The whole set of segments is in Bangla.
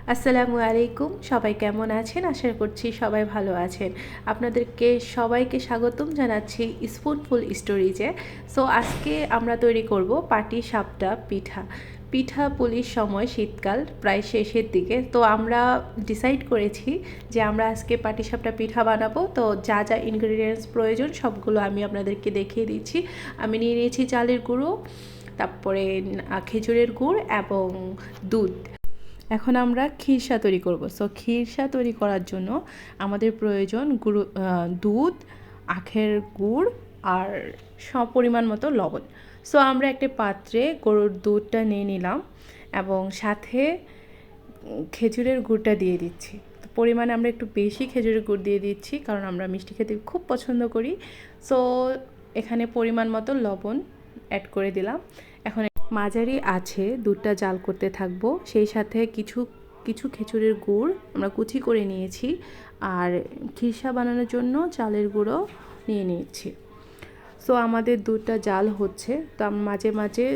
আসসালামু আলাইকুম, সবাই কেমন আছেন? আশা করছি সবাই ভালো আছেন। আপনাদেরকে সবাইকে স্বাগতম জানাচ্ছি স্পুনফুল স্টোরিজে। সো আজকে আমরা তৈরি করব পাটিসাপটা পিঠা। পিঠা পুলির সময় শীতকাল প্রায় শেষের দিকে, তো আমরা ডিসাইড করেছি যে আমরা আজকে পাটিসাপটা পিঠা বানাবো। তো যা যা ইনগ্রিডিয়েন্টস প্রয়োজন সবগুলো আমি আপনাদেরকে দেখিয়ে দিচ্ছি। আমি নিয়ে নিয়েছি চালের গুঁড়ো, তারপরে খেজুরের গুড় এবং দুধ। এখন আমরা খিরসা তৈরি করব। সো খিরসা তৈরি করার জন্য আমাদের প্রয়োজন দুধ, আখের গুড় আর পরিমাণ মতো লবণ। সো আমরা একটা পাত্রে গরুর দুধটা নিয়ে নিলাম এবং সাথে খেজুরের গুড়টা দিয়ে দিচ্ছি। তো পরিমাণে আমরা একটু বেশি খেজুরের গুড় দিয়ে দিচ্ছি, কারণ আমরা মিষ্টি খেতে খুব পছন্দ করি। সো এখানে পরিমাণ মতো লবণ অ্যাড করে দিলাম। এখন মাঝারি আছে দুধটা জাল করতে থাকবো, সেই সাথে কিছু কিছু খেজুরের গুড় আমরা কুচি করে নিয়েছি আর খিরসা বানানোর জন্য চালের গুঁড়ো নিয়ে নিয়েছি। সো আমাদের দুধটা জাল হচ্ছে, তো আমি মাঝে মাঝে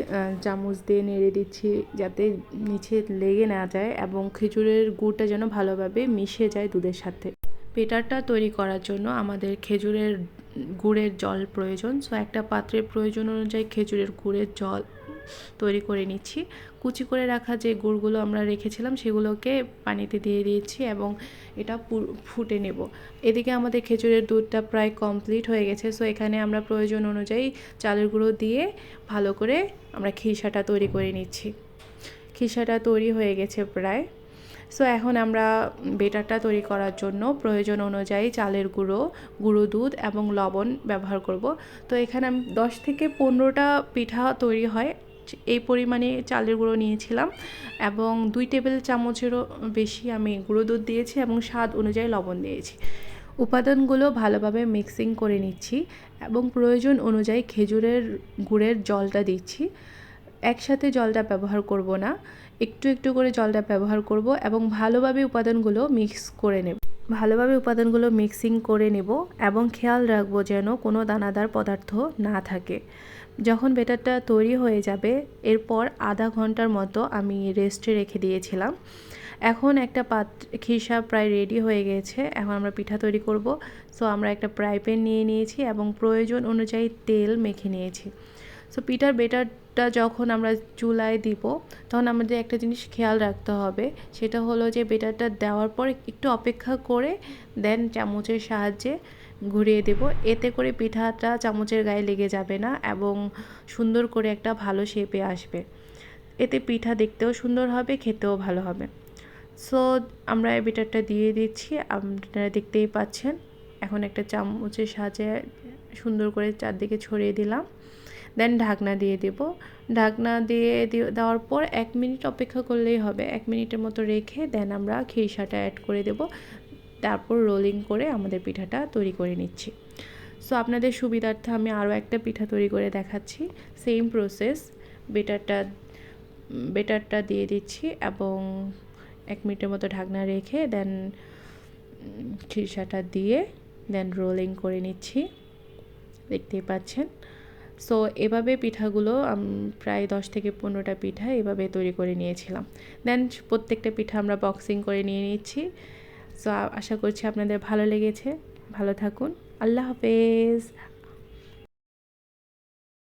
চামচ দিয়ে নেড়ে দিচ্ছি যাতে নিচে লেগে না যায় এবং খেজুরের গুড়টা যেন ভালোভাবে মিশে যায় দুধের সাথে। বেটারটা তৈরি করার জন্য আমাদের খেজুরের গুড়ের জল প্রয়োজন। সো একটা পাত্রের প্রয়োজন অনুযায়ী খেজুরের গুড়ের জল তৈরি করে নিচ্ছি। কুচি করে রাখা যে গুড়গুলো আমরা রেখেছিলাম সেগুলোকে পানিতে দিয়ে দিয়েছি এবং এটা ফুটে নেব। এদিকে আমাদের খেজুরের দুধটা প্রায় কমপ্লিট হয়ে গেছে। সো এখানে আমরা প্রয়োজন অনুযায়ী চালের গুঁড়ো দিয়ে ভালো করে আমরা খিরসাটা তৈরি করে নিচ্ছি। খিরসাটা তৈরি হয়ে গেছে প্রায়। সো এখন আমরা বেটারটা তৈরি করার জন্য প্রয়োজন অনুযায়ী চালের গুঁড়ো দুধ এবং লবণ ব্যবহার করব। তো এখানে আমি 10 থেকে 15টা পিঠা তৈরি হয়, এই পরিমাণে চালের গুঁড়ো নিয়েছিলাম এবং 2 টেবিল চামচেরও বেশি আমি গুঁড়ো দুধ দিয়েছি এবং স্বাদ অনুযায়ী লবণ দিয়েছি। উপাদানগুলো ভালোভাবে মিক্সিং করে নিচ্ছি এবং প্রয়োজন অনুযায়ী খেজুরের গুড়ের জলটা দিচ্ছি। একসাথে জলটা ব্যবহার করব না, একটু একটু করে জলটা ব্যবহার করব এবং ভালোভাবে উপাদানগুলো মিক্সিং করে নেব এবং খেয়াল রাখবো যেন কোনো দানাদার পদার্থ না থাকে। যখন বেটারটা তৈরি হয়ে যাবে এরপর আধা ঘন্টার মতো আমি রেস্টে রেখে দিয়েছিলাম। এখন একটা খিরসা প্রায় রেডি হয়ে গেছে, এখন আমরা পিঠা তৈরি করব। সো আমরা একটা ফ্রাই প্যান নিয়ে নিয়েছি এবং প্রয়োজন অনুযায়ী তেল মেখে নিয়েছি। সো পিঠার বেটারটা যখন আমরা চুলায় দিব তখন আমাদের একটা জিনিস খেয়াল রাখতে হবে, সেটা হলো যে বেটারটা দেওয়ার পর একটু অপেক্ষা করে দেন চামচের সাহায্যে ঘুরিয়ে দেব। এতে করে পিঠাটা চামচের গায়ে লেগে যাবে না এবং সুন্দর করে একটা ভালো শেপে আসবে। এতে পিঠা দেখতেও সুন্দর হবে, খেতেও ভালো হবে। সো আমরা এই বেটারটা দিয়ে দিচ্ছি, আপনারা দেখতেই পাচ্ছেন। এখন একটা চামচের সাহায্যে সুন্দর করে চারদিকে ছড়িয়ে দিলাম, দেন ঢাকনা দিয়ে দেব। ঢাকনা দিয়ে দেওয়ার পর 1 মিনিট অপেক্ষা করলেই হবে। 1 মিনিটের মতো রেখে দেন আমরা খিরসাটা অ্যাড করে দেব, তারপর রোলিং করে আমাদের পিঠাটা তৈরি করে নিচ্ছি। সো আপনাদের সুবিধার্থে আমি আরও একটা পিঠা তৈরি করে দেখাচ্ছি। সেম প্রসেস, বেটারটা দিয়ে দিচ্ছি এবং 1 মিনিটের মতো ঢাকনা রেখে দেন খিরসাটা দিয়ে দেন রোলিং করে নিচ্ছি, দেখতেই পাচ্ছেন। সো এভাবে পিঠাগুলো প্রায় 10 থেকে 15টা পিঠা এভাবে তৈরি করে নিয়েছিলাম। দেন প্রত্যেকটা পিঠা আমরা বক্সিং করে নিয়ে নিচ্ছি। সো আশা করছি আপনাদের ভালো লেগেছে। ভালো থাকুন। আল্লাহ হাফেজ।